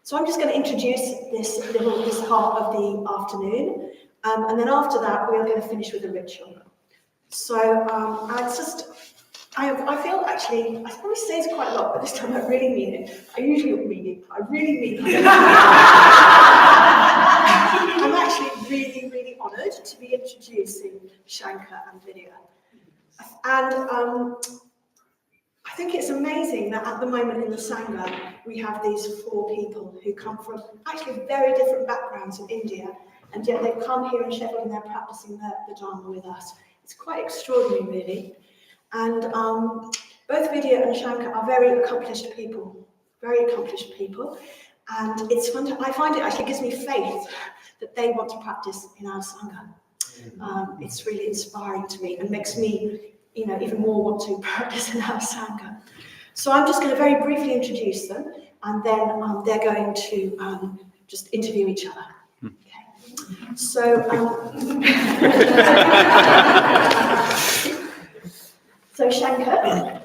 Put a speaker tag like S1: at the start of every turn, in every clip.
S1: So I'm just going to introduce this part of the afternoon, and then after that we are going to finish with a ritual. So I feel actually, I probably say this quite a lot, but this time I really mean it. I usually don't mean it, I really mean it. I'm actually really, really honoured to be introducing Shanker and Vidya. And I think it's amazing that at the moment in the Sangha, we have these 4 people who come from actually very different backgrounds in India, and yet they've come here in Sheffield and they're practicing the Dharma with us. It's quite extraordinary, really. And both Vidya and Shanker are very accomplished people, and it's fun I find it actually gives me faith that they want to practice in our Sangha. It's really inspiring to me and makes me, even more want to practice in our Sangha. So I'm just going to very briefly introduce them, and then they're going to just interview each other. Okay. So, Shanker.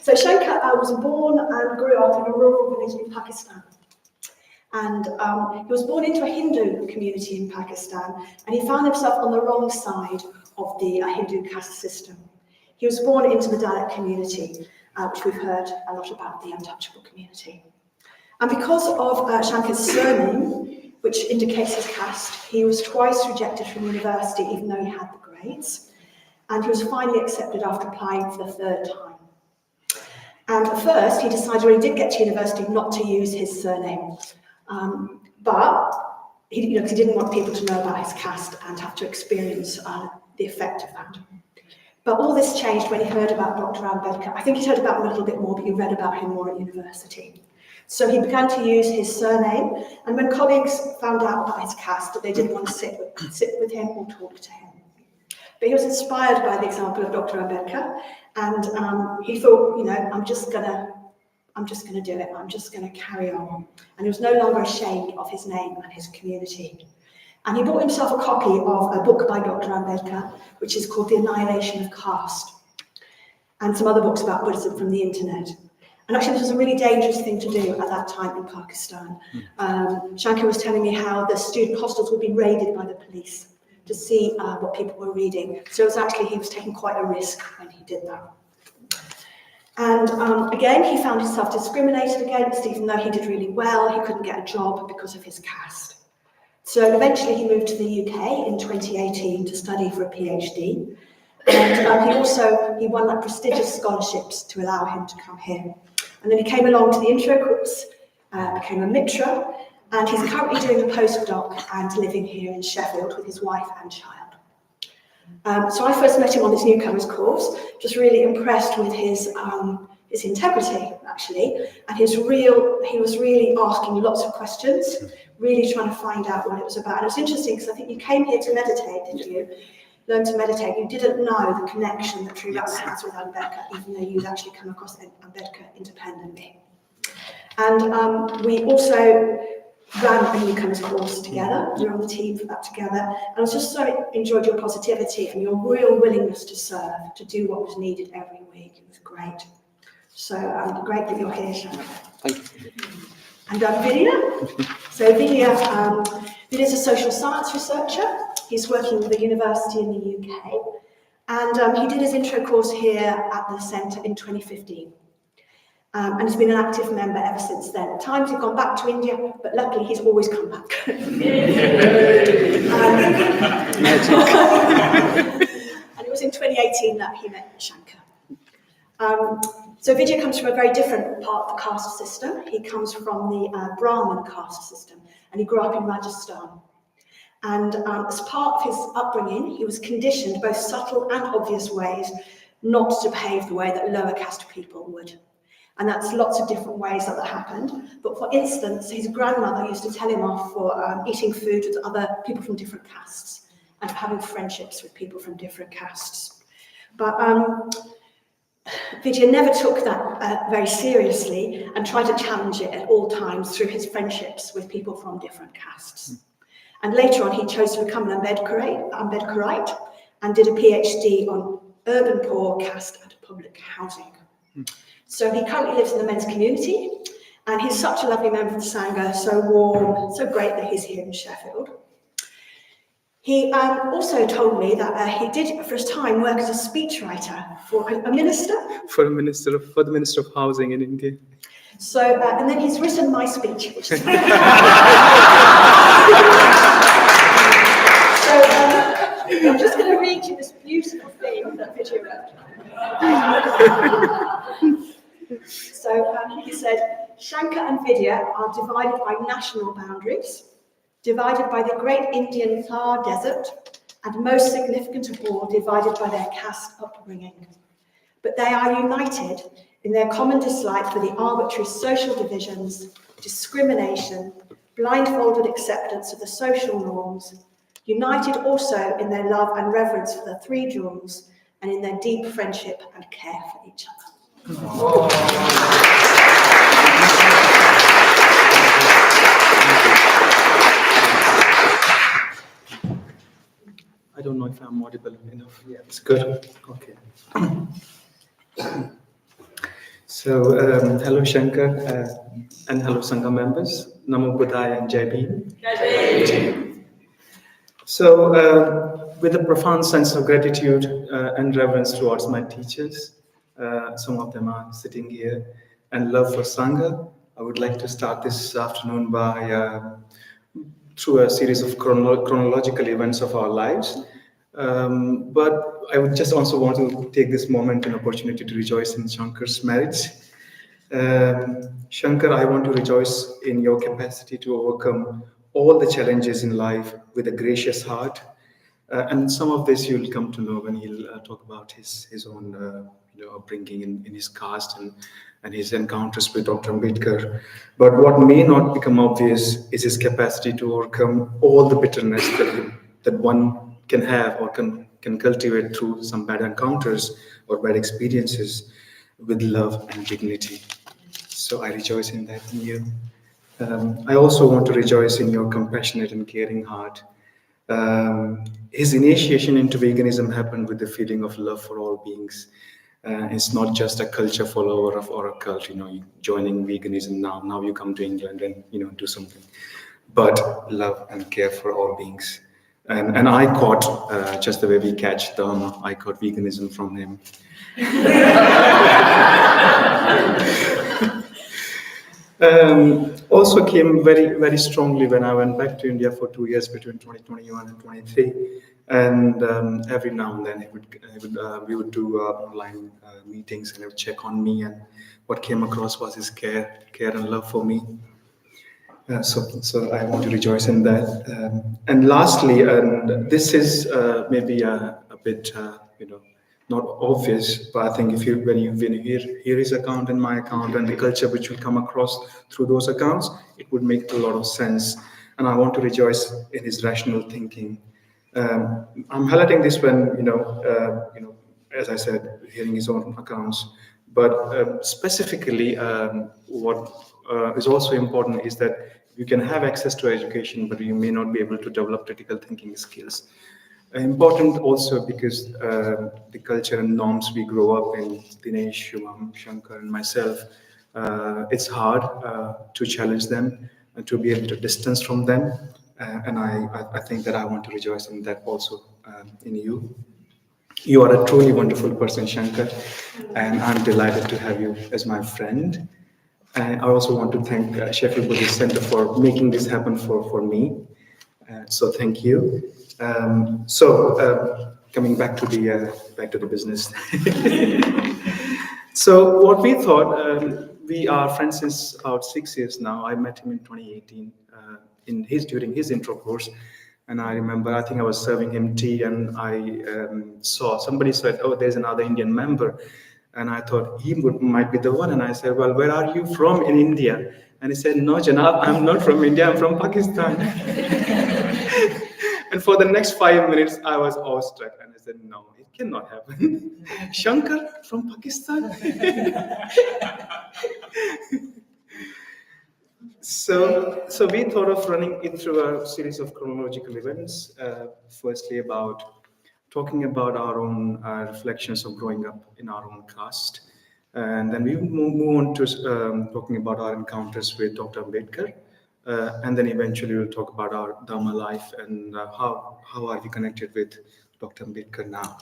S1: So Shanker was born and grew up in a rural village in Pakistan. And he was born into a Hindu community in Pakistan, and he found himself on the wrong side of the Hindu caste system. He was born into the Dalit community, which we've heard a lot about, the untouchable community. And because of Shanker's surname, which indicates his caste, he was twice rejected from university, even though he had the grades. And he was finally accepted after applying for the 3rd time. And at first, he decided when he did get to university not to use his surname. But he didn't want people to know about his caste and have to experience the effect of that. But all this changed when he heard about Dr Ambedkar. I think he'd heard about him a little bit more, but he read about him more at university. So he began to use his surname, and when colleagues found out about his caste, they didn't want to sit with him or talk to him. But he was inspired by the example of Dr Ambedkar, and he thought, I'm just going to do it. I'm just going to carry on. And he was no longer ashamed of his name and his community. And he bought himself a copy of a book by Dr Ambedkar, which is called The Annihilation of Caste, and some other books about Buddhism from the internet. And actually, this was a really dangerous thing to do at that time in Pakistan. Shanker was telling me how the student hostels would be raided by the police to see what people were reading. So it was actually, he was taking quite a risk when he did that. And again, he found himself discriminated against, even though he did really well. He couldn't get a job because of his caste. So eventually he moved to the UK in 2018 to study for a PhD. And he won prestigious scholarships to allow him to come here. And then he came along to the intro course, became a mitra, and he's currently doing a postdoc and living here in Sheffield with his wife and child. So I first met him on this newcomers course, just really impressed with his integrity, actually, and he was really asking lots of questions, really trying to find out what it was about. And it was interesting because I think you came here to meditate, didn't you? Learn to meditate. You didn't know the connection that Sri Rama has with Ambedkar, even though you'd actually come across Ambedkar independently. And we also ran a newcomers course together. We were on the team for that together. And I just so enjoyed your positivity and your real willingness to serve, to do what was needed every week. It was great. So great that you're here, Shanker.
S2: Thank you.
S1: And Vidya. So Vidya's a social science researcher. He's working with a university in the UK. And he did his intro course here at the centre in 2015. And he's been an active member ever since then. At times he's gone back to India, but luckily he's always come back. And it was in 2018 that he met Shanker. So Vidya comes from a very different part of the caste system. He comes from the Brahmin caste system, and he grew up in Rajasthan. And as part of his upbringing, he was conditioned, both subtle and obvious ways, not to behave the way that lower caste people would. And that's lots of different ways that happened. But for instance, his grandmother used to tell him off for eating food with other people from different castes and for having friendships with people from different castes. But Vidya never took that very seriously and tried to challenge it at all times through his friendships with people from different castes. And later on, he chose to become an Ambedkarite and did a PhD on urban poor, caste and public housing. So he currently lives in the men's community, And he's such a lovely member of the Sangha, so warm, so great that he's here in Sheffield. He also told me that he did, for a time, work as a speechwriter for a minister.
S2: For the Minister of Housing in India.
S1: So, and then he's written my speech, which is... So, I'm just going to read you this beautiful thing that Vidya wrote. So, he said, Shanker and Vidya are divided by national boundaries, divided by the great Indian Thar Desert, and most significant of all, divided by their caste upbringing. But they are united in their common dislike for the arbitrary social divisions, discrimination, blindfolded acceptance of the social norms, united also in their love and reverence for the three jewels, and in their deep friendship and care for each other.
S2: I don't know if I'm audible enough. Yeah, it's good. Okay. So, hello Shankar, and hello Sangha members. Namo Buddhaya and Jai Bhim. Jai Bhim. So, with a profound sense of gratitude and reverence towards my teachers, some of them are sitting here, and love for Sangha, I would like to start this afternoon by through a series of chronological events of our lives. But I would just also want to take this moment and opportunity to rejoice in Shankar's marriage. Shankar, I want to rejoice in your capacity to overcome all the challenges in life with a gracious heart. And some of this you'll come to know when he'll talk about his own upbringing in his caste and his encounters with Dr. Ambedkar. But what may not become obvious is his capacity to overcome all the bitterness that one can have or can cultivate through some bad encounters or bad experiences with love and dignity. So I rejoice in that in you. I also want to rejoice in your compassionate and caring heart. His initiation into veganism happened with the feeling of love for all beings. It's not just a culture follower or a cult, joining veganism now you come to England and, do something, but love and care for all beings. And I caught, just the way we catch Dharma, I caught veganism from him. Also came very, very strongly when I went back to India for 2 years between 2021 and 23. And every now and then we would do online meetings, and he would check on me, and what came across was his care and love for me. So I want to rejoice in that. And lastly, and this is maybe a bit, not obvious, but I think when you hear his account and my account and the culture which will come across through those accounts, it would make a lot of sense. And I want to rejoice in his rational thinking. I'm highlighting this when, as I said, hearing his own accounts, but specifically what is also important is that you can have access to education, but you may not be able to develop critical thinking skills. Important also because the culture and norms we grow up in, Dinesh, Shubham, Shankar, and myself, it's hard to challenge them and to be able to distance from them. And I think that I want to rejoice in that also in you. You are a truly wonderful person, Shankar, and I'm delighted to have you as my friend. And I also want to thank Sheffield Buddhist Center for making this happen for me. So thank you. Coming back to the business. So what we thought, we are friends since about 6 years now. I met him in 2018 during his intro course. And I remember, I think I was serving him tea, and I saw somebody said, "Oh, there's another Indian member." And I thought he might be the one. And I said, "Well, where are you from in India?" And he said, "No, Janab, I'm not from India, I'm from Pakistan." And for the next 5 minutes, I was awestruck. And I said, "No, it cannot happen." Shankar from Pakistan? So we thought of running it through a series of chronological events. Firstly, talking about our own reflections of growing up in our own caste. And then we will move on to talking about our encounters with Dr. Ambedkar. And then eventually we'll talk about our Dharma life and how are we connected with Dr. Ambedkar now.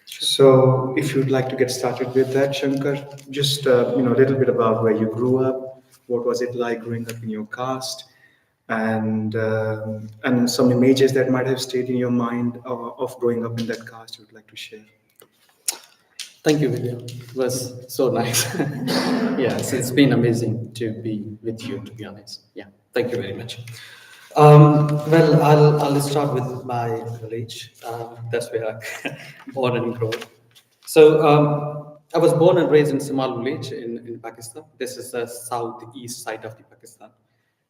S2: So if you'd like to get started with that, Shankar, just a little bit about where you grew up, what was it like growing up in your caste, and some images that might have stayed in your mind of growing up in that caste you'd like to share.
S3: Thank you, Vidya. It was so nice. Yes, it's been amazing to be with you, to be honest. Yeah, thank you very much. Well, I'll start with my village. That's where I born and grown. So I was born and raised in Samal village in Pakistan. This is the southeast side of the Pakistan.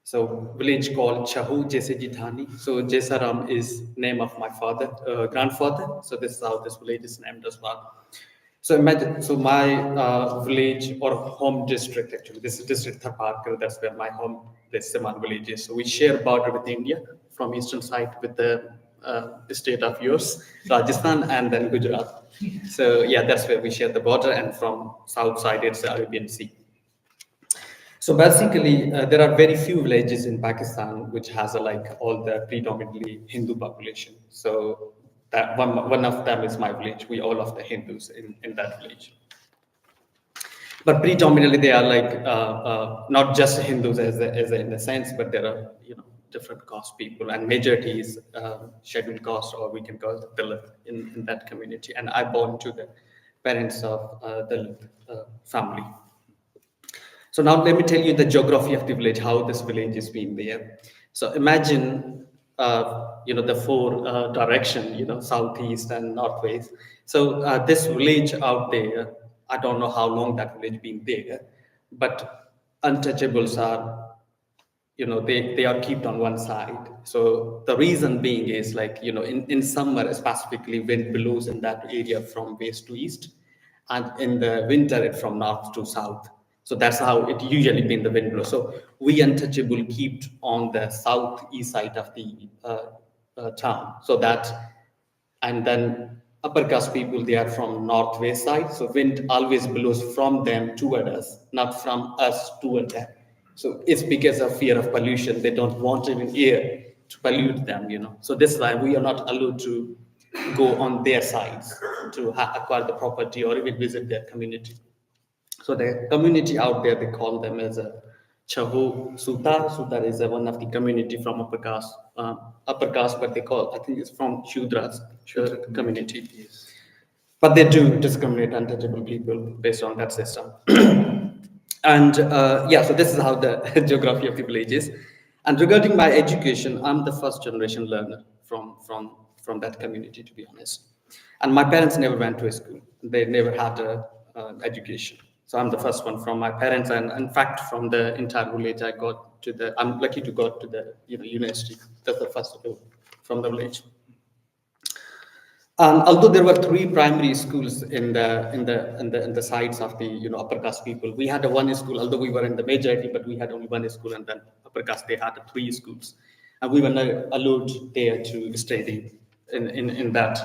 S3: So village called Chahu Jeseji Dhani. So Jesaram is name of my father, grandfather. So this is how this village is named as well. So imagine, so my village or home district, actually, this is district Tharparkar, that's where my home, this Saman village is. So we share border with India from eastern side with the state of yours, Rajasthan, and then Gujarat. So yeah, that's where we share the border, and from south side it's the Arabian Sea. So basically, there are very few villages in Pakistan which has like all the predominantly Hindu population. So that one of them is my village. We all of the Hindus in that village. But predominantly they are like not just Hindus as in the sense, but there are different caste people, and majority is scheduled caste, or we can call it Dalit in that community. And I born to the parents of Dalit family. So now let me tell you the geography of the village, how this village is being there. So imagine, the four direction, southeast and northwest. So this village out there, I don't know how long that village been there, but untouchables are, they are kept on one side. So the reason being is like, in summer specifically, wind blows in that area from west to east, and in the winter it from north to south. So that's how it usually been the wind blow. So we untouchable kept on the southeast side of the town. So that, and then upper caste people, they are from northwest side. So wind always blows from them toward us, not from us toward them. So it's because of fear of pollution. They don't want even air to pollute them, So this is why we are not allowed to go on their sides to acquire the property or even visit their community. So the community out there, they call them as a Chahu Sutar. Sutar is one of the community from upper caste, but they call, I think it's from Shudras community. Yes. But they do discriminate untouchable people based on that system. And so this is how the geography of the village is. And regarding my education, I'm the first generation learner from that community, to be honest. And my parents never went to a school. They never had a education. So I'm the first one from my parents, and in fact, from the entire village, I'm lucky to go to the university. That's the first from the village. Although there were 3 primary schools in the sides of the upper caste people, we had one school. Although we were in the majority, but we had only one school, and then upper caste they had 3 schools, and we were not allowed there to study in that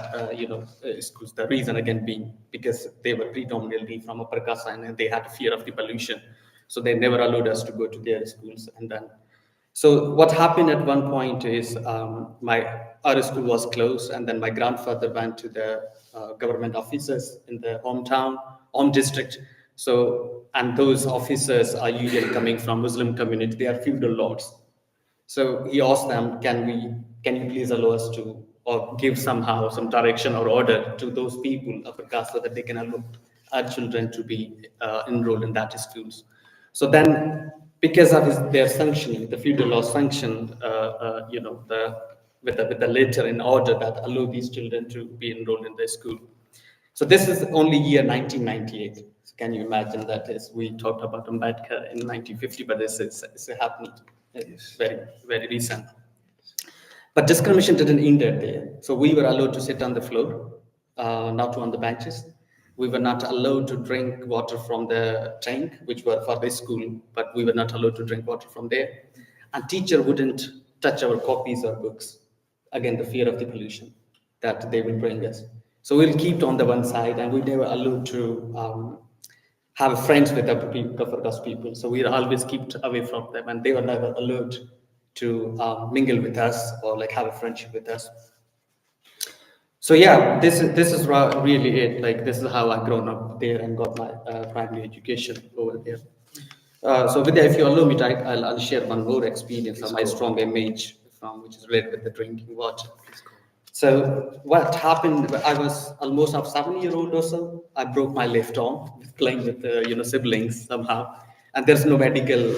S3: schools. The reason again being because they were predominantly from upper caste and they had fear of the pollution, so they never allowed us to go to their schools. And then, so what happened at one point is our school was closed, and then my grandfather went to the government officers in the home district. So, and those officers are usually coming from Muslim community. They are feudal lords. So he asked them, can you please allow us to, or give somehow some direction or order to those people upper caste so that they can allow our children to be enrolled in that schools. So then, because of their sanctioning, the feudal law sanctioned, with the letter in order that allow these children to be enrolled in the school. So this is only year 1998. So can you imagine that? Is we talked about Ambedkar in 1950, but this is happening. It's very, very recent. But discrimination didn't end there. So we were allowed to sit on the floor, not on the benches. We were not allowed to drink water from the tank, which were for the school, but we were not allowed to drink water from there. And teacher wouldn't touch our copies or books. Again, the fear of the pollution that they will bring us. So we'll keep it on the one side, and we never allowed to have friends with the upper caste people. So we always kept away from them, and they were never allowed to mingle with us or like have a friendship with us. So yeah, this is really it. Like this is how I grown up there and got my primary education over there. So Vidya, if you allow me, I'll share one more experience of my strong image from which is related with the drinking water. So what happened? I was almost of 7-year-old or so. I broke my left arm playing with siblings somehow, and there's no medical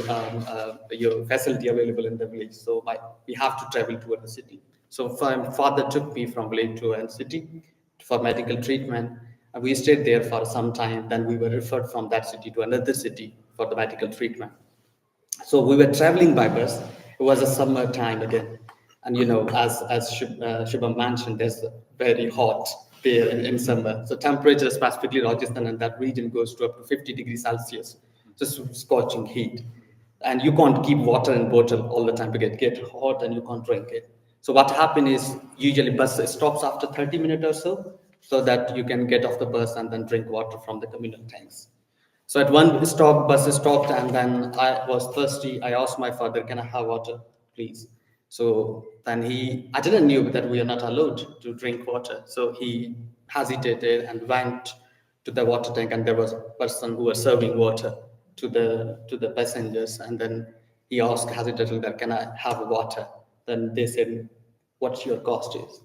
S3: facility available in the village. So we have to travel to a city. So my father took me from village to a city for medical treatment. And we stayed there for some time. Then we were referred from that city to another city for the medical treatment. So we were traveling by bus. It was a summer time again, and as Shubham mentioned, there's very hot there in summer. So temperature, specifically Rajasthan and that region, goes to up to 50 degrees Celsius, just scorching heat. And you can't keep water in bottle all the time because it get hot and you can't drink it. So what happened is usually bus stops after 30 minutes or so that you can get off the bus and then drink water from the communal tanks. So at one stop, bus stopped, and then I was thirsty. I asked my father, "Can I have water, please?" So then I didn't knew that we are not allowed to drink water. So he hesitated and went to the water tank, and there was a person who was serving water to the passengers. And then he asked hesitantly, that, "Can I have water?" Then they said, "What's your cost is?"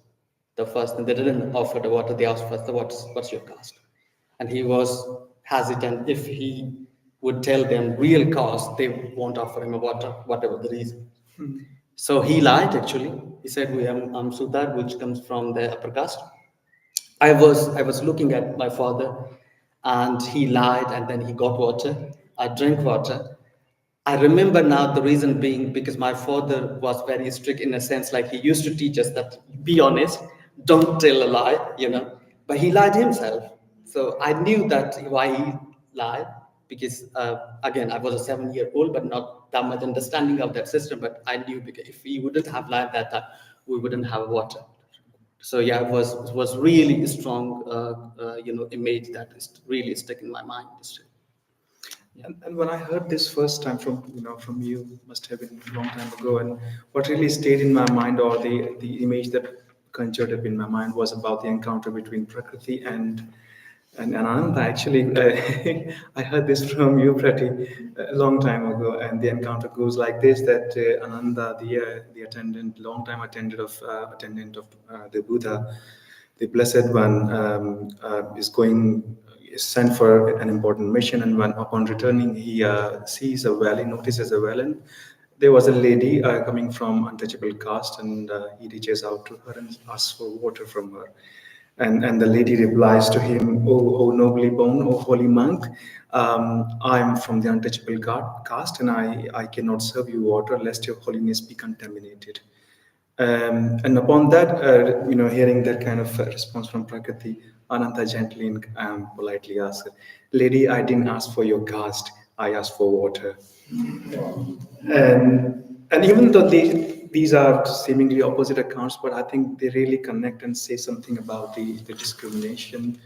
S3: The first, they didn't offer the water. They asked first, "What's your cost?" And he was hesitant. If he would tell them real cost, they won't offer him a water, whatever the reason. So he lied actually. He said, I'm Sudar, which comes from the upper caste. I was looking at my father, and he lied, and then he got water. I drank water. I remember now the reason being because my father was very strict in a sense, like he used to teach us that be honest, don't tell a lie. But he lied himself. So I knew that why he lied, because again, I was a 7-year-old, but not that much understanding of that system. But I knew because if he wouldn't have lied that time, we wouldn't have water. So yeah, it was really a strong, image that is really stuck in my mind.
S2: And when I heard this first time from you, must have been a long time ago, and what really stayed in my mind, or the image that conjured up in my mind, was about the encounter between Prakriti and Ananda. Actually, I heard this from you pretty long time ago, and the encounter goes like this: that Ananda, the attendant of the Buddha, the Blessed One, is sent for an important mission, and when upon returning, he notices a well, and there was a lady coming from untouchable caste, and he reaches out to her and asks for water from her. And the lady replies to him, "O nobly born, O holy monk, I am from the untouchable caste, and I cannot serve you water lest your holiness be contaminated." And upon that, hearing that kind of response from Prakriti, Ananta gently and politely asked, "Lady, I didn't ask for your caste, I asked for water." And even though these are seemingly opposite accounts, but I think they really connect and say something about the discrimination,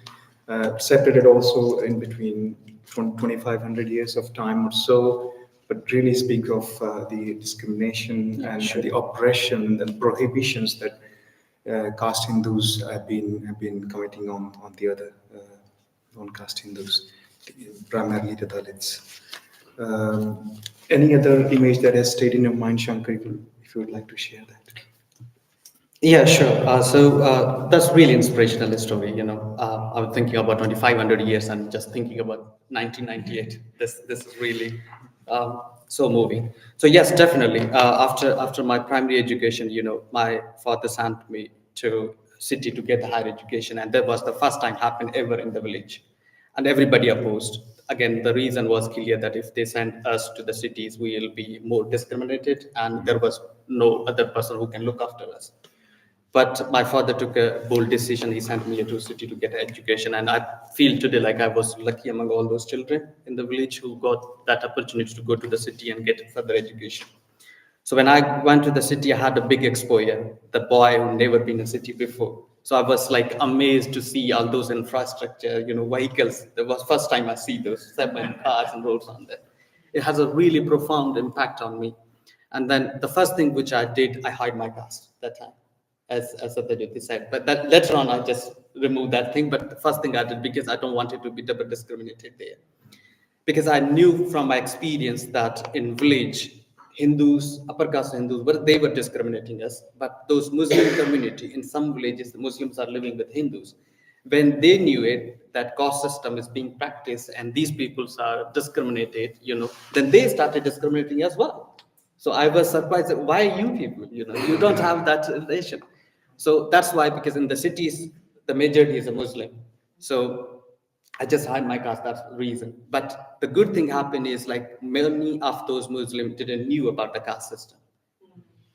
S2: separated also in between 2,500 years of time or so, but really speak of the discrimination and the oppression and prohibitions that caste Hindus have been committing on the other non-caste Hindus, primarily the Dalits. Any other image that has stayed in your mind, Shankar, if you would like to share that?
S3: Yeah, sure. So that's really inspirational story. I was thinking about 2,500 years and just thinking about 1998. This is really so moving. So yes, definitely. After my primary education, my father sent me to city to get a higher education, and that was the first time happened ever in the village, and everybody opposed. Again, the reason was clear that if they send us to the cities, we will be more discriminated, and there was no other person who can look after us. But my father took a bold decision. He sent me to a city to get education. And I feel today like I was lucky among all those children in the village who got that opportunity to go to the city and get further education. So when I went to the city, I had a big exposure. The boy who never been in a city before. So I was like amazed to see all those infrastructure, vehicles. That was first time I see those 7 cars and roads on there. It has a really profound impact on me. And then the first thing which I did, I hide my caste that time, as Satyajyoti said. But that later on, I just removed that thing. But the first thing I did, because I don't want it to be double discriminated there. Because I knew from my experience that in village, Hindus, upper caste Hindus, they were discriminating us. But those Muslim community, in some villages, the Muslims are living with Hindus. When they knew it, that caste system is being practiced and these peoples are discriminated, then they started discriminating as well. So I was surprised, why you people, you don't have that relation. So that's why, because in the cities, the majority is a Muslim. So I just hide my caste, that's the reason. But the good thing happened is like many of those Muslims didn't knew about the caste system.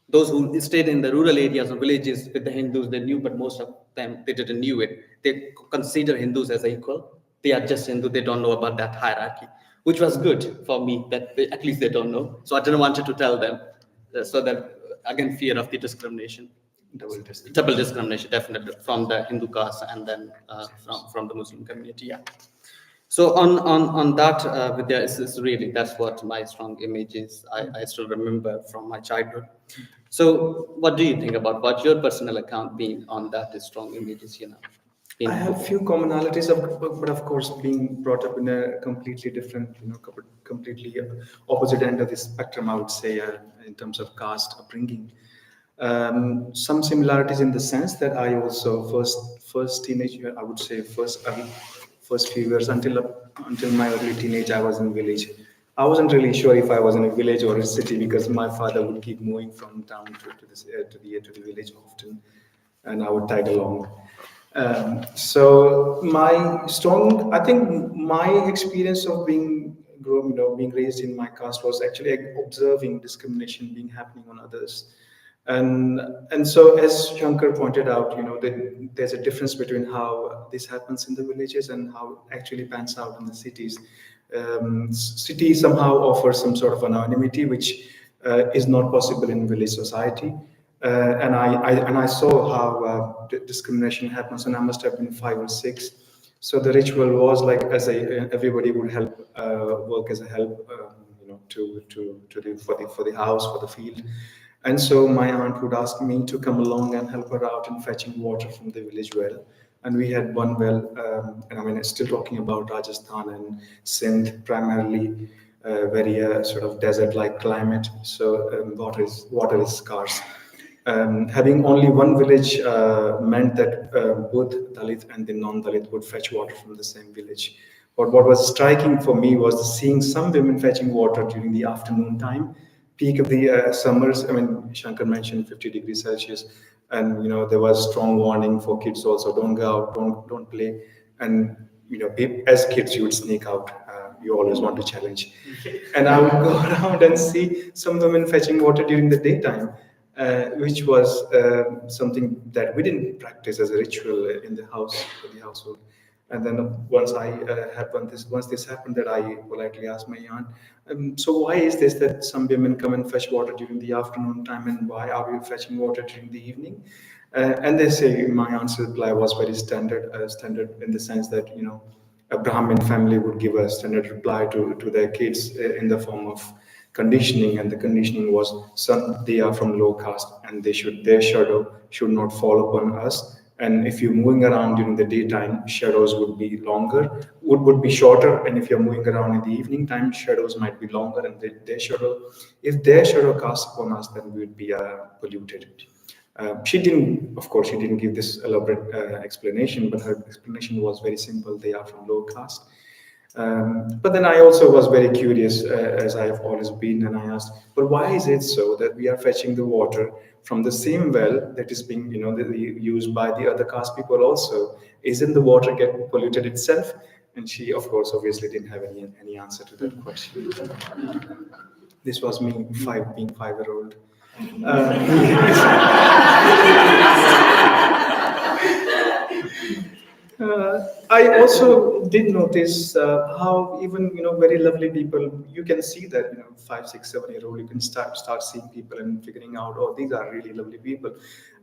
S3: Those who stayed in the rural areas or villages with the Hindus, they knew, but most of them, they didn't knew it. They consider Hindus as equal. They are just Hindu, they don't know about that hierarchy, which was good for me, that at least they don't know. So I didn't want to tell them, so that, again, fear of the discrimination. Double discrimination, definitely, from the Hindu caste and then from the Muslim community, yeah. So on that, Vidya, is really, that's what my strong image is. I still remember from my childhood. So what do you think about what your personal account being on that strong images,
S2: I have few commonalities, but of course, being brought up in a completely different, completely opposite end of the spectrum, I would say, in terms of caste upbringing. Some similarities in the sense that I also first teenage, I would say first few years until my early teenage, I was in village. I wasn't really sure if I was in a village or a city because my father would keep moving from town to the village often, and I would tag along. So I think my experience of being raised in my caste was actually observing discrimination being happening on others. And so, as Shankar pointed out, there's a difference between how this happens in the villages and how it actually pans out in the cities. Cities somehow offer some sort of anonymity, which is not possible in village society. And I saw how discrimination happens, and I must have been 5 or 6. So the ritual was like, everybody would help work as a help, for the house, for the field. And so my aunt would ask me to come along and help her out in fetching water from the village well. And we had one well, and still talking about Rajasthan and Sindh, primarily very sort of desert-like climate. So water is scarce. Having only one village meant that both Dalit and the non-Dalit would fetch water from the same village. But what was striking for me was seeing some women fetching water during the afternoon time, peak of the summers. Shankar mentioned 50 degrees Celsius, and there was strong warning for kids also: don't go out, don't play. And as kids, you would sneak out. You always want to challenge. And I would go around and see some women fetching water during the daytime, which was something that we didn't practice as a ritual in the household. And then once this happened, that I politely asked my aunt, so why is this that some women come and fetch water during the afternoon time, and why are we fetching water during the evening? And they say my aunt's reply was very standard in the sense that a Brahmin family would give a standard reply to their kids in the form of conditioning, and the conditioning was, son, they are from low caste, and their shadow should not fall upon us. And if you're moving around during the daytime, shadows would be shorter. And if you're moving around in the evening time, shadows might be longer. And if their shadow casts upon us, then we would be polluted. She didn't give this elaborate explanation, but her explanation was very simple. They are from low caste. But then I also was very curious, as I have always been, and I asked, but why is it so that we are fetching the water from the same well that is being, used by the other caste people also? Isn't the water get polluted itself? And she, of course, obviously didn't have any answer to that question. This was me, being 5-year-old. I also did notice how even very lovely people, you can see that 5, 6, 7 year old, you can start seeing people and figuring out, oh, these are really lovely people,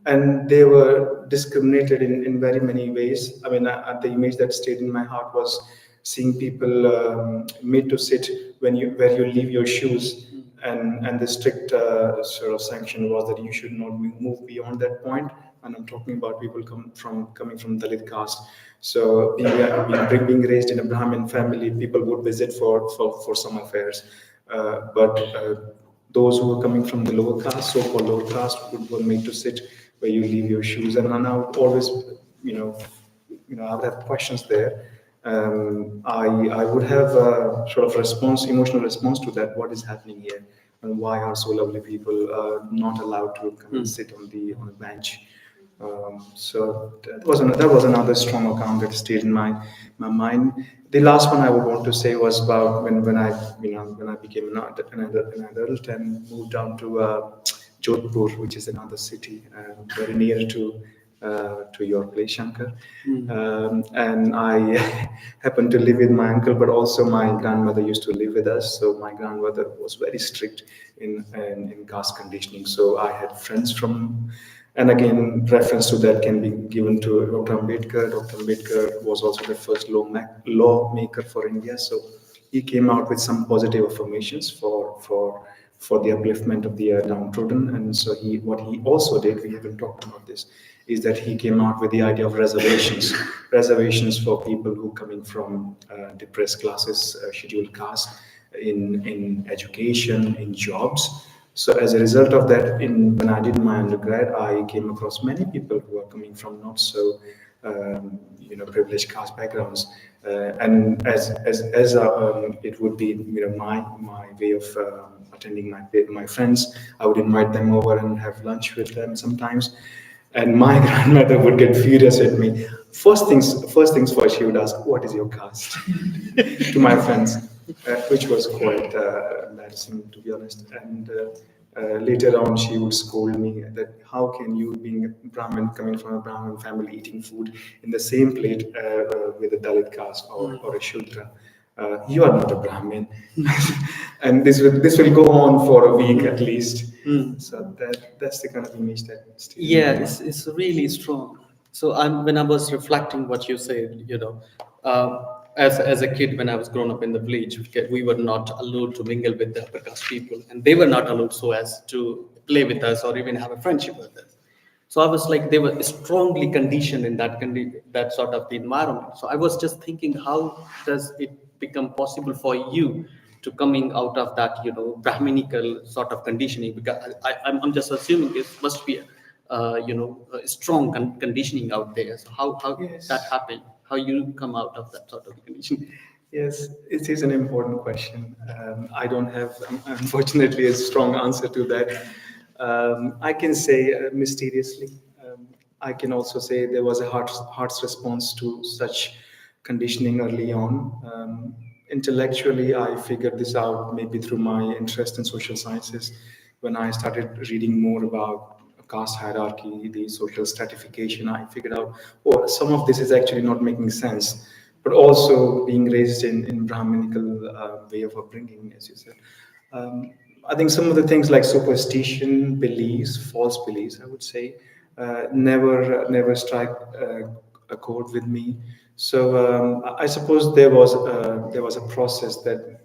S2: and they were discriminated in very many ways. I mean, the image that stayed in my heart was seeing people made to sit where you leave your shoes, and the strict sort of sanction was that you should not move beyond that point. And I'm talking about people coming from Dalit caste. So being raised in a Brahmin family, people would visit for some affairs. But those who were coming from the lower caste, so-called lower caste, were made to sit where you leave your shoes. And I would always, I would have questions there. I would have a sort of emotional response to that. What is happening here, and why are so lovely people not allowed to come and sit on a bench? So that was another strong account that stayed in my mind. The last one I would want to say was about when I became an adult and moved down to Jodhpur, which is another city very near to your place, Shankar. And I happened to live with my uncle, but also my grandmother used to live with us. So my grandmother was very strict in caste conditioning. So I had friends from, and again, reference to that can be given to Dr. Ambedkar. Dr. Ambedkar was also the first lawmaker for India. So he came out with some positive affirmations for the upliftment of the downtrodden. And so what he also did, we haven't talked about this, is that he came out with the idea of reservations for people who coming from depressed classes, scheduled caste, in education, in jobs. So as a result of that, when I did my undergrad, I came across many people who are coming from not so privileged caste backgrounds, and as it would be my way of attending my friends. I would invite them over and have lunch with them sometimes. And my grandmother would get furious at me. First things first, she would ask, "What is your caste?" to my friends, which was quite embarrassing, to be honest. And later on, she would scold me that how can you, being a Brahmin, coming from a Brahmin family, eating food in the same plate with a Dalit caste or a Shudra. You are not a Brahmin, and this will go on for a week at least. So that's the kind of image that.
S3: Yeah, it's really strong. So when I was reflecting what you said, as a kid, when I was growing up in the village, we were not allowed to mingle with the upper caste people, and they were not allowed so as to play with us or even have a friendship with us. So I was like, they were strongly conditioned in that sort of the environment. So I was just thinking, how does it become possible for you to coming out of that, Brahminical sort of conditioning? Because I'm just assuming it must be a strong conditioning out there. So how
S2: Yes.
S3: that happened? How you come out of that sort of conditioning?
S2: Yes, it is an important question. I don't have, unfortunately, a strong answer to that. I can say mysteriously. I can also say there was a heart's response to such conditioning early on. Intellectually, I figured this out maybe through my interest in social sciences when I started reading more about caste hierarchy, the social stratification. I figured out, oh, some of this is actually not making sense. But also being raised in Brahminical way of upbringing, as you said. I think some of the things like superstition, beliefs, false beliefs, I would say, never strike a chord with me. So I suppose there was a process that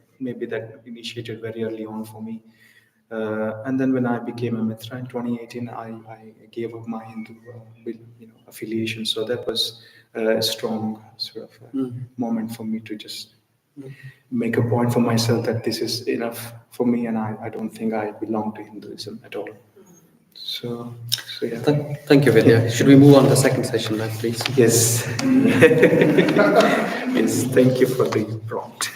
S2: initiated very early on for me. And then when I became a Mitra in 2018, I gave up my Hindu affiliation. So that was a strong sort of moment for me to just make a point for myself that this is enough for me, and I don't think I belong to Hinduism at all. So yeah.
S3: Thank you, Vidya. Should we move on to the second session now, please?
S2: Yes. Yes. Thank you for the prompt.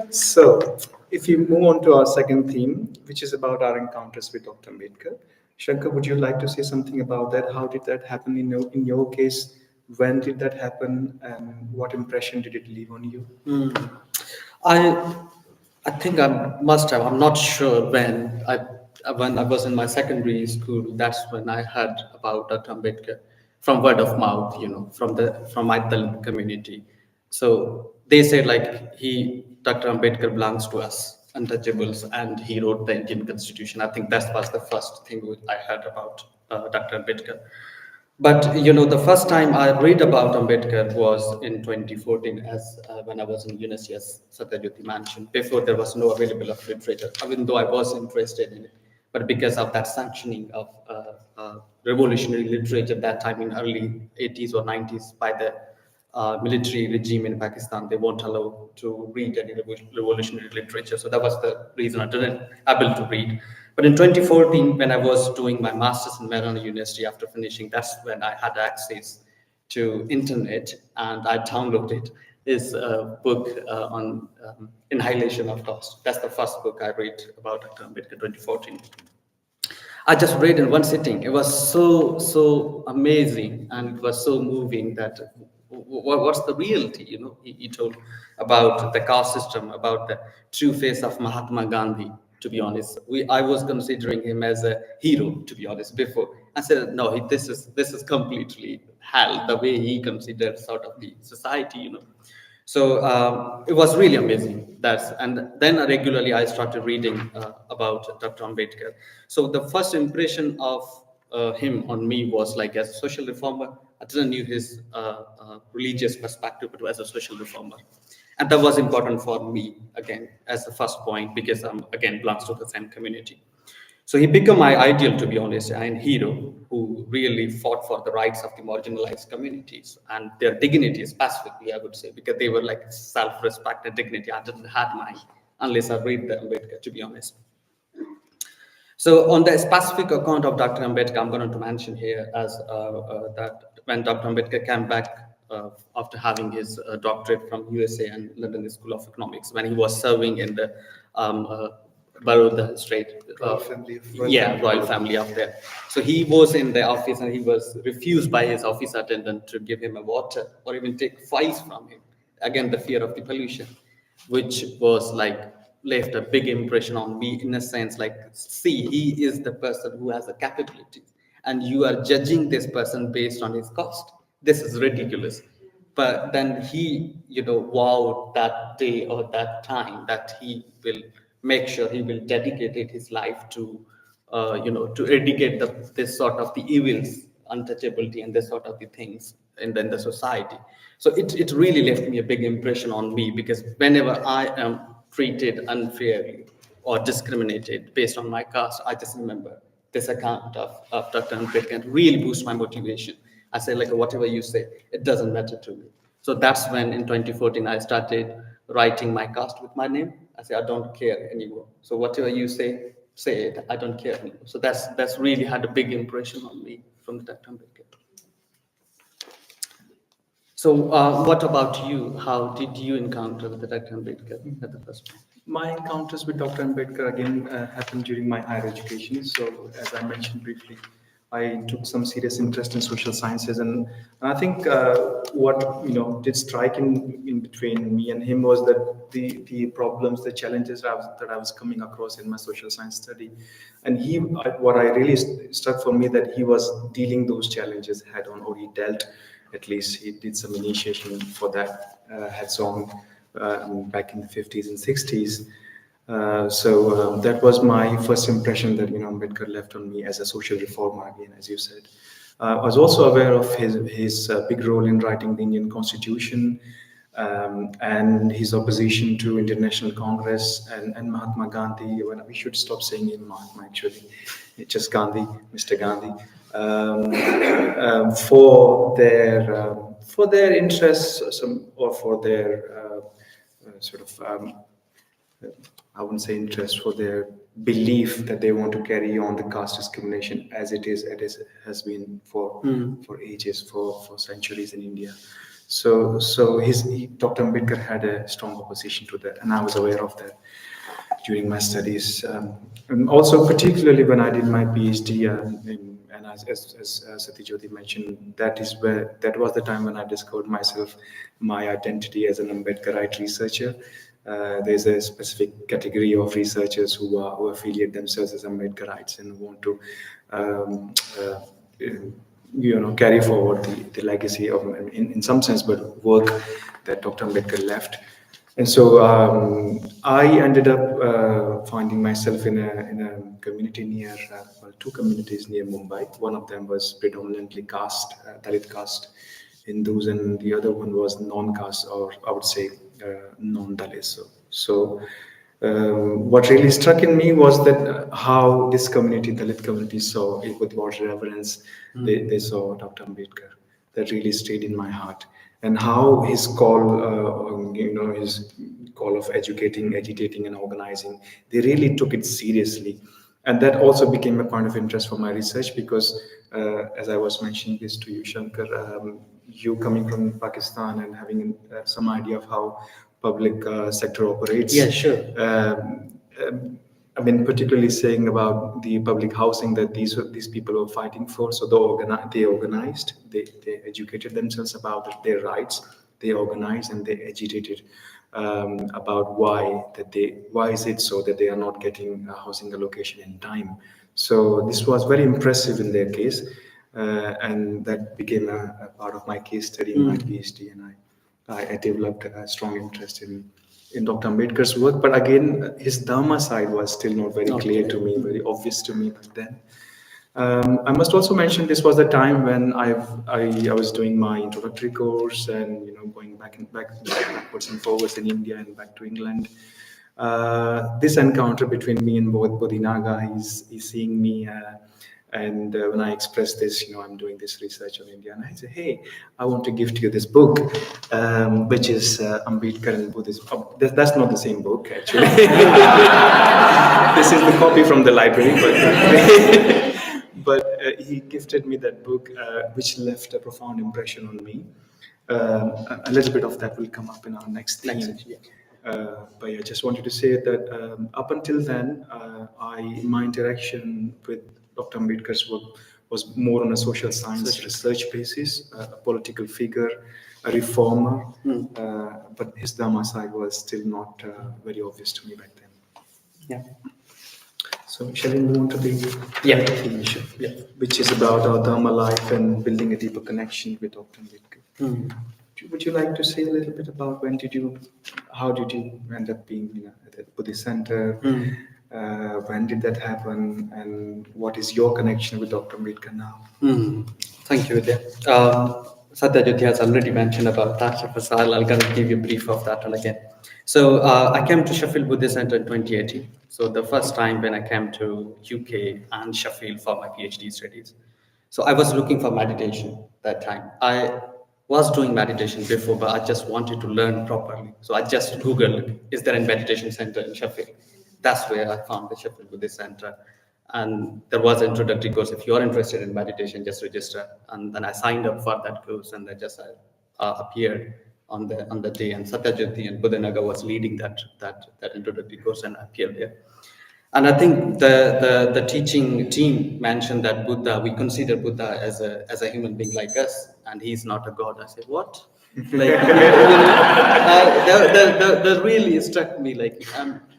S2: So, if you move on to our second theme, which is about our encounters with Dr. Ambedkar, Shankar, would you like to say something about that? How did that happen in your case? When did that happen, and what impression did it leave on you?
S3: I think I must have. I'm not sure when. when I was in my secondary school, that's when I heard about Dr. Ambedkar from word of mouth, from my Dalit community. So they say like Dr. Ambedkar belongs to us, untouchables, and he wrote the Indian Constitution. I think that was the first thing which I heard about Dr. Ambedkar. But the first time I read about Ambedkar was in 2014, as when I was in university, as Satyajyoti mentioned. Before there was no available of literature, even though I was interested in it. But because of that sanctioning of revolutionary literature that time in early 80s or 90s by the military regime in Pakistan, they won't allow to read any revolutionary literature. So that was the reason I didn't able to read. But in 2014, when I was doing my master's in Melbourne University after finishing, that's when I had access to internet and I downloaded this book on Annihilation of Caste. That's the first book I read about Dr. Ambedkar, 2014. I just read in one sitting. It was so amazing and it was so moving that what's the reality? He told about the caste system, about the true face of Mahatma Gandhi. To be honest, I was considering him as a hero. To be honest, before I said no, this is completely hell. The way he considered sort of the society. So it was really amazing. And then regularly I started reading about Dr. Ambedkar. So the first impression of him on me was like as a social reformer. I didn't knew his religious perspective, but as a social reformer. And that was important for me, again, as the first point, because I'm, again, belongs to the same community. So he became my ideal, to be honest, and hero who really fought for the rights of the marginalized communities and their dignity specifically, I would say, because they were like self-respect and dignity. I didn't have mine unless I read the Ambedkar, to be honest. So on the specific account of Dr. Ambedkar, I'm going to mention here as that when Dr. Ambedkar came back after having his doctorate from USA and London School of Economics, when he was serving in the Baroda Strait.
S2: Royal family of
S3: Royal family up there. So he was in the office and he was refused by his office attendant to give him a water or even take files from him. Again, the fear of the pollution, which was like left a big impression on me in a sense, like, see, he is the person who has the capability and you are judging this person based on his cost. This is ridiculous. But then he, vowed that day or that time that he will make sure he will dedicate his life to, to eradicate this sort of the evils, untouchability, and this sort of the things in the society. So it really left me a big impression on me, because whenever I am treated unfairly or discriminated based on my caste, I just remember this account of Dr. Ambedkar and really boost my motivation. I say, like, whatever you say, it doesn't matter to me. So that's when in 2014, I started writing my caste with my name. I say, I don't care anymore. So whatever you say it. I don't care anymore. So that's really had a big impression on me from the Dr. Ambedkar. So what about you? How did you encounter with the Dr. Ambedkar at the first time?
S2: My encounters with Dr. Ambedkar again happened during my higher education. So as I mentioned briefly, I took some serious interest in social sciences, and I think what did strike in between me and him was that the problems, the challenges that I was coming across in my social science study, and what I really struck for me that he was dealing those challenges head on, or he dealt. At least he did some initiation for that heads on back in the 50s and 60s. So that was my first impression that Ambedkar left on me as a social reformer, again, as you said. I was also aware of his big role in writing the Indian Constitution, and his opposition to International Congress and Mahatma Gandhi. Well, we should stop saying him Mahatma, actually. It's just Gandhi, Mr. Gandhi, for their interests, or for their I wouldn't say interest, for their belief that they want to carry on the caste discrimination as it has been for ages, for centuries in India. So Dr. Ambedkar had a strong opposition to that, and I was aware of that during my studies, and also particularly when I did my PhD. And as Satyajyoti mentioned, that was the time when I discovered my identity as an Ambedkarite researcher. there's a specific category of researchers who affiliate themselves as Ambedkarites and want to carry forward the legacy of, in some sense, but work that Dr. Ambedkar left. And so I ended up finding myself in a community near, two communities near Mumbai. One of them was predominantly caste, Dalit caste Hindus, and the other one was non-caste, or I would say non-Dalit. So what really struck in me was that how this community, Dalit community, saw it with what reverence they saw Dr. Ambedkar. That really stayed in my heart. And how his call, his call of educating, agitating, and organizing, they really took it seriously. And that also became a point of interest for my research because, as I was mentioning this to you, Shankar, you coming from Pakistan and having some idea of how public sector operates.
S3: Yeah, sure.
S2: I mean, particularly saying about the public housing that these people were fighting for. So they organized, they educated themselves about their rights. They organized and they agitated about why is it so that they are not getting housing allocation in time. So this was very impressive in their case, and that became a part of my case study in my PhD, and I developed a strong interest in Dr. Ambedkar's work. But again, his Dharma side was still not very clear to me, very obvious to me back then. I must also mention this was the time when I was doing my introductory course and going backwards and forwards in India and back to England. This encounter between me and Bodhinaga, he's seeing me. And when I express this, I'm doing this research on India, and I say, hey, I want to gift you this book, which is Ambedkar and Buddhism. Oh, that's not the same book, actually. This is the copy from the library, but he gifted me that book, which left a profound impression on me. A little bit of that will come up in our next theme. But I just wanted to say that up until then, in my interaction with Dr. Ambedkar's work was more on a social science research basis, a political figure, a reformer, but his Dharma side was still not very obvious to me back then.
S3: Yeah. So
S2: shall we move on to the theme issue, which is about our Dharma life and building a deeper connection with Dr. Ambedkar. Would you like to say a little bit about how did you end up being at the Buddhist Center? When did that happen, and what is your connection with Dr. Ambedkar now?
S3: Thank you, Vidya. Satyajyoti has already mentioned about that, so I'll kind of give you a brief of that one again. So I came to Sheffield Buddhist Center in 2018. So the first time when I came to UK and Sheffield for my PhD studies. So I was looking for meditation that time. I was doing meditation before, but I just wanted to learn properly. So I just Googled, is there a meditation center in Sheffield? That's where I found the Sheffield Buddhist Center. And there was an introductory course. If you're interested in meditation, just register. And then I signed up for that course, and I just appeared on the day. And Satyajyoti and Bodhinaga was leading that introductory course, and I appeared there. And I think the teaching team mentioned that we consider Buddha as a human being like us, and he's not a god. I said, what? That really struck me.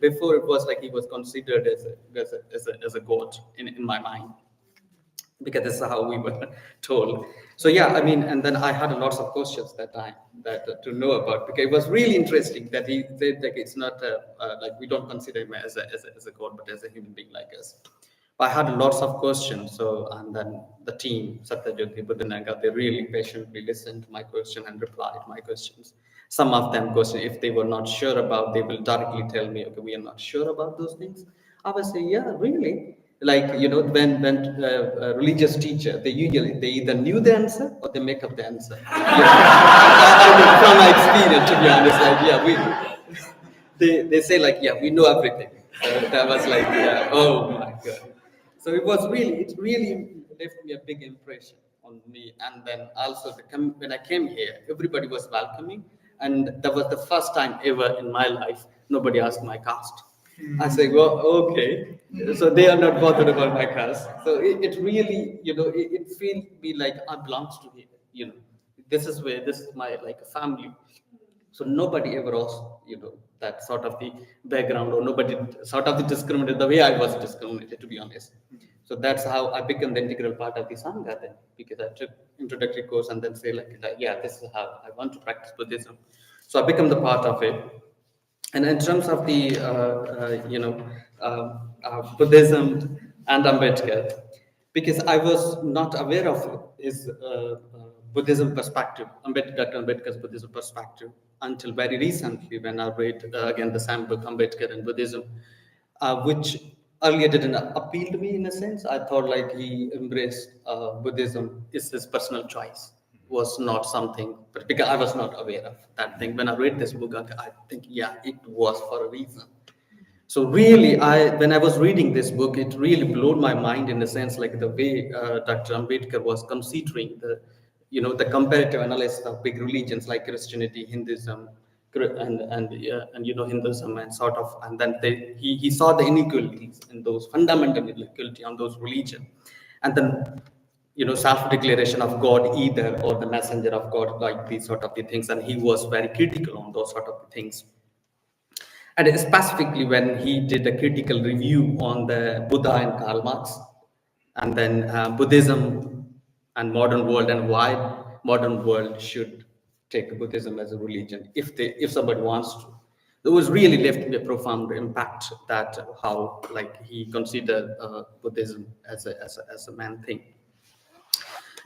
S3: Before it was like he was considered as a god in my mind, because that's how we were told. So and then I had lots of questions that time to know about, because it was really interesting that he said like it's not we don't consider him as a god, but as a human being like us. I had lots of questions. So, and then the team, Satyajyoti, Bodhinaga, they really patiently listened to my question and replied to my questions. Some of them questions, if they were not sure about, they will directly tell me, okay, we are not sure about those things. I would say, yeah, really? When religious teacher, they either knew the answer or they make up the answer. From my experience, to be honest, they say we know everything. That was oh my God. So it really left me a big impression on me. And then also when I came here, everybody was welcoming. And that was the first time ever in my life, nobody asked my caste. I say, well, okay. So they are not bothered about my caste. So it really, it feels me like I belong to here. This is my family. So nobody ever asked, that sort of the background, or nobody sort of the discriminated the way I was discriminated, to be honest. So that's how I became the integral part of the Sangha then, because I took introductory course and then say like yeah, this is how I want to practice Buddhism. So I become the part of it. And in terms of the Buddhism and Ambedkar, because I was not aware of his Buddhism perspective, Dr. Ambedkar's Buddhism perspective, until very recently when I read again the same book, Ambedkar and Buddhism, which earlier didn't appeal to me in a sense. I thought like he embraced Buddhism is his personal choice, was not something, but because I was not aware of that thing. When I read this book, I think, yeah, it was for a reason. So really, when I was reading this book, it really blew my mind in a sense, like the way Dr. Ambedkar was considering the comparative analysis of big religions like Christianity, Hinduism, and Hinduism, and sort of, and then he saw the inequalities in those fundamental inequality on those religion, and then self-declaration of God either or the messenger of God, like these sort of the things, and he was very critical on those sort of things. And specifically when he did a critical review on the Buddha and Karl Marx, and then Buddhism and modern world, and why modern world should take Buddhism as a religion if somebody wants to. It was really left me a profound impact, that how like he considered Buddhism as a man thing.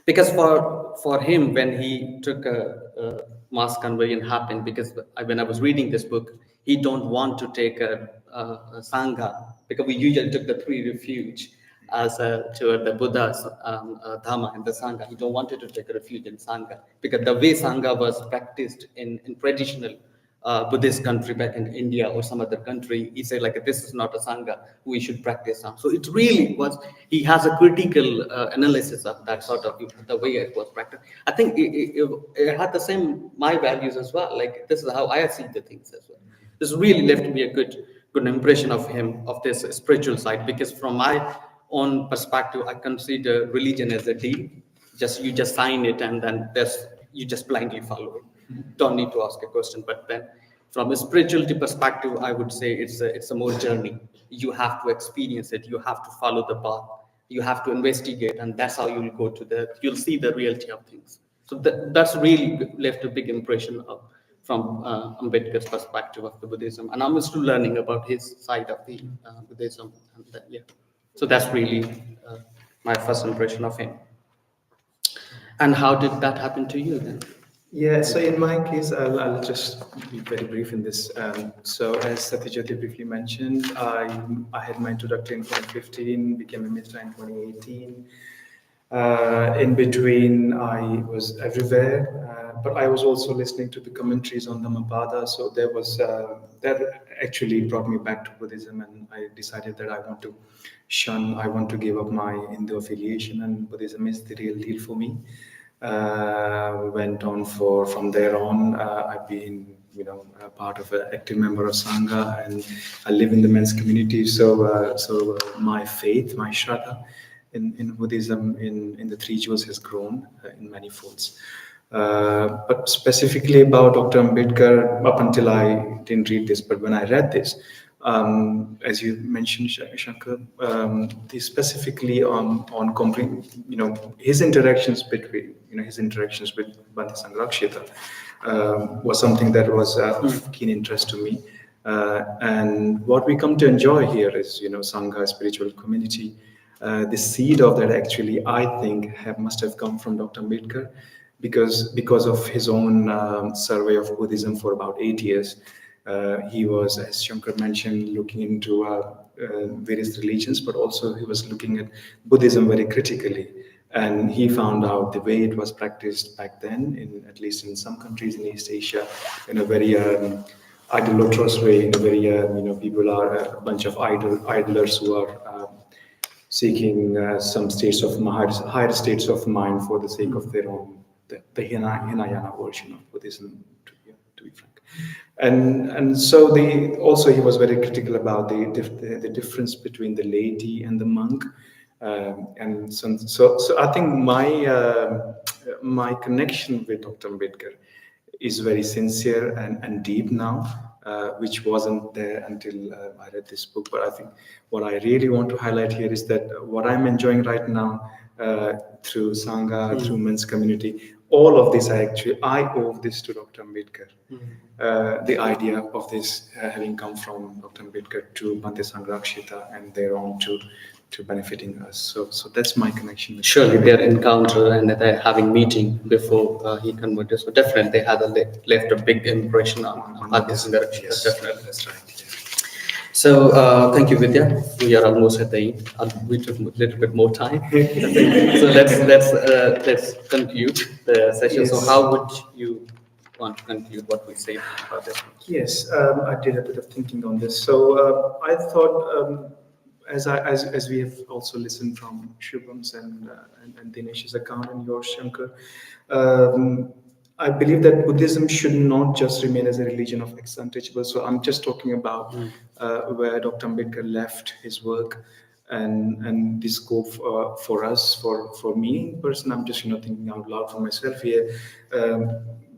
S3: Because for him, when he took a mass conversion happened, because when I was reading this book, he don't want to take a sangha, because we usually took the three refuge as to the Buddha's Dharma and the sangha. He don't wanted to take a refuge in sangha, because the way sangha was practiced in traditional Buddhist country back in India or some other country, he said like, this is not a sangha, we should practice now. So it really was, he has a critical analysis of that sort of the way it was practiced. I think it had the same, my values as well. Like this is how I see the things as well. This really left me a good impression of him, of this spiritual side, because from my own perspective, I consider religion as a deal. You just sign it, and then you just blindly follow it. Don't need to ask a question. But then from a spirituality perspective, I would say it's a more journey. You have to experience it, you have to follow the path, you have to investigate, and that's how you'll see the reality of things. So that's really left a big impression from Ambedkar's perspective of the Buddhism, and I'm still learning about his side of the Buddhism, and so that's really my first impression of him. And how did that happen to you then?
S2: Yeah, so in my case, I'll just be very brief in this. So as Satyajyoti briefly mentioned, I had my introductory in 2015, became a minister in 2018. In between, I was everywhere, but I was also listening to the commentaries on Dhammapada. So there was that actually brought me back to Buddhism, and I decided that I want to give up my Hindu affiliation, and Buddhism is the real deal for me. Went on from there on. I've been a part of an active member of sangha, and I live in the men's community. So my faith, my shraddha in Buddhism, in the three jewels has grown in many folds. But specifically about Dr. Ambedkar, up until I didn't read this, but when I read this, as you mentioned, Shanker, specifically on his interactions with Bhante Sangharakshita was something that was of keen interest to me. And what we come to enjoy here is, Sangha, spiritual community. The seed of that actually, I think, must have come from Dr. Ambedkar, because of his own survey of Buddhism for about 8 years. He was, as Shankar mentioned, looking into various religions, but also he was looking at Buddhism very critically. And he found out the way it was practiced back then, at least in some countries in East Asia, in a very idolatrous way, in a very, people are a bunch of idlers who are seeking some states of higher states of mind for the sake of their own, the Hinayana version of Buddhism, to be frank. And so he was very critical about the difference between the laity and the monk. And so I think my connection with Dr. Ambedkar is very sincere and deep now. which wasn't there until I read this book. But I think what I really want to highlight here is that what I'm enjoying right now through Sangha, through men's community, all of this I owe this to Dr. Ambedkar. The idea of this having come from Dr. Ambedkar to Bhante Sangrakshita and thereon to benefiting us. So that's my connection with
S3: Surely their encounter and their having meeting before he converted, so definitely they had left a big impression on Bhante Sangrakshita.
S2: Yes,
S3: definitely.
S2: that's right. Yeah.
S3: So thank you, Vidya. We are almost at the end. We took a little bit more time. So let's conclude the session.
S2: Yes.
S3: So how would you want to conclude what we say about this?
S2: Yes, I did a bit of thinking on this. So I thought, as we have also listened from Shubham's and Dinesh's account and yours, Shankar, I believe that Buddhism should not just remain as a religion of untouchable. So I'm just talking about where Dr. Ambedkar left his work and the scope for us, for me in person. I'm just thinking out loud for myself here.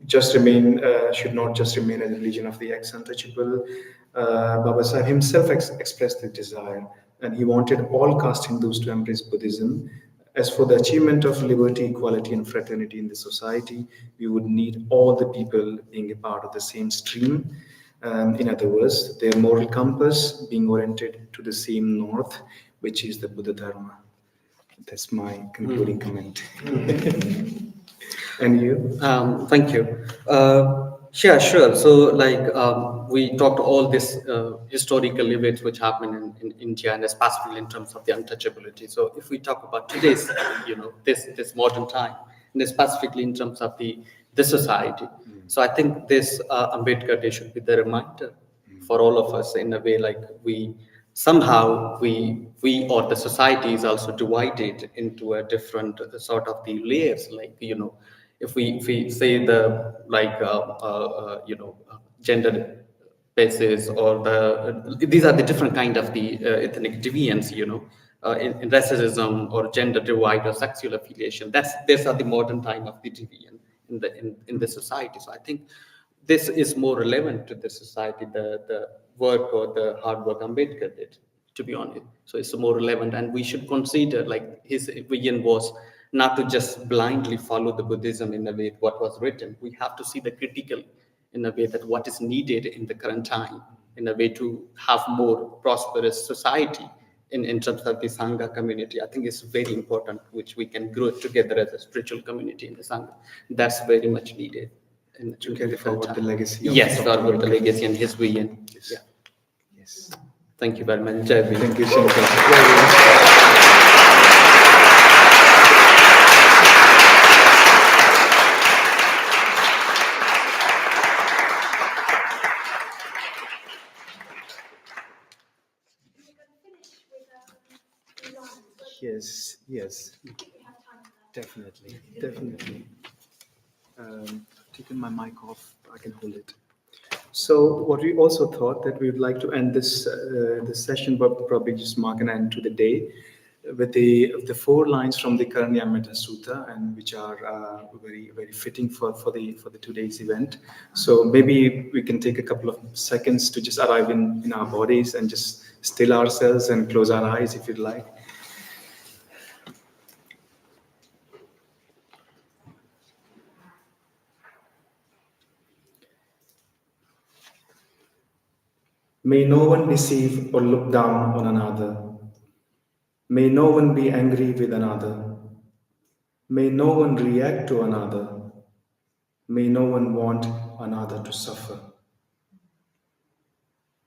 S2: Should not just remain as a religion of the untouchable. Baba Sahib himself expressed the desire, and he wanted all caste Hindus to embrace Buddhism. As for the achievement of liberty, equality, and fraternity in the society, we would need all the people being a part of the same stream. In other words, their moral compass being oriented to the same north, which is the Buddha Dharma. That's my concluding comment. And you?
S3: Thank you. Yeah, sure. So, we talked all this historical events which happened in India, and especially in terms of the untouchability. So, if we talk about today's, this modern time, and specifically in terms of the society, so I think this Ambedkar Day should be the reminder for all of us in a way, like we or the society is also divided into a different sort of the layers, if we say the gender basis or these are the different kind of the ethnic deviance, in racism or gender divide or sexual affiliation. These are the modern time of the deviance in the society. So I think this is more relevant to the society, the work or the hard work Ambedkar did, to be honest. So it's more relevant, and we should consider his vision was not to just blindly follow the Buddhism in a way what was written. We have to see the critical in a way that what is needed in the current time, in a way to have more prosperous society in terms of the Sangha community. I think it's very important, which we can grow together as a spiritual community in the Sangha. That's very much needed.
S2: To carry forward the legacy.
S3: Yes, forward the legacy and his vision.
S2: Yes.
S3: Yeah.
S2: Yes.
S3: Thank you very much. Jai Bhim.
S2: Thank you, Shankar. Yes, definitely. Taking my mic off, I can hold it. So what we also thought that we would like to end this session, but probably just mark an end to the day with the 4 lines from the Karanyamrita Sutta, and which are very, very fitting for the today's event. So maybe we can take a couple of seconds to just arrive in our bodies and just still ourselves and close our eyes if you'd like. May no one deceive or look down on another. May no one be angry with another. May no one react to another. May no one want another to suffer.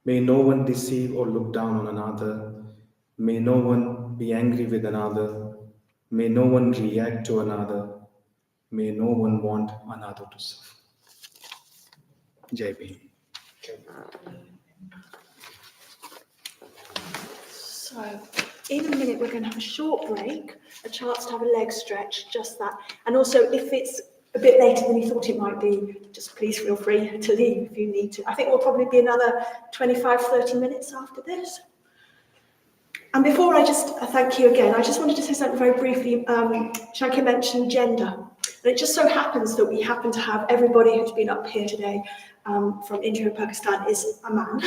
S2: May no one deceive or look down on another. May no one be angry with another. May no one react to another. May no one want another to suffer. Jai Bhim.
S1: So, in a minute, we're going to have a short break, a chance to have a leg stretch, just that. And also, if it's a bit later than you thought it might be, just please feel free to leave if you need to. I think we'll probably be another 25, 30 minutes after this. And before I just thank you again, I just wanted to say something very briefly. Shankar mentioned gender. And it just so happens that we happen to have everybody who's been up here today from India and Pakistan is a man.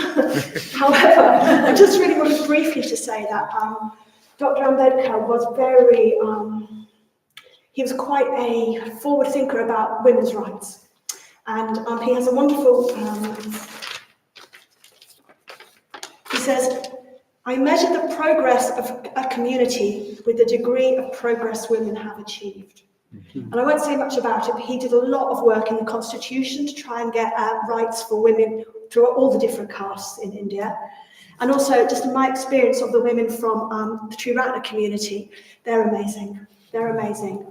S1: However, I just really wanted briefly to say that Dr. Ambedkar was he was quite a forward thinker about women's rights. And he has a wonderful, he says, I measure the progress of a community with the degree of progress women have achieved. And I won't say much about it, but he did a lot of work in the constitution to try and get rights for women through all the different castes in India. And also, just in my experience of the women from the Triratna community, they're amazing. They're amazing.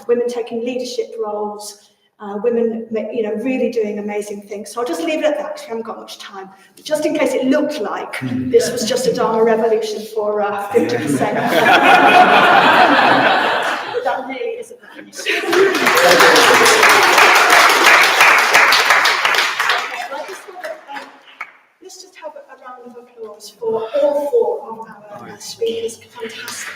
S1: Women taking leadership roles, women, really doing amazing things. So I'll just leave it at that. We haven't got much time. But just in case it looked like this was just a Dharma revolution for 50%. That really isn't that. Let's just have a round of applause for all four of our speakers. Fantastic.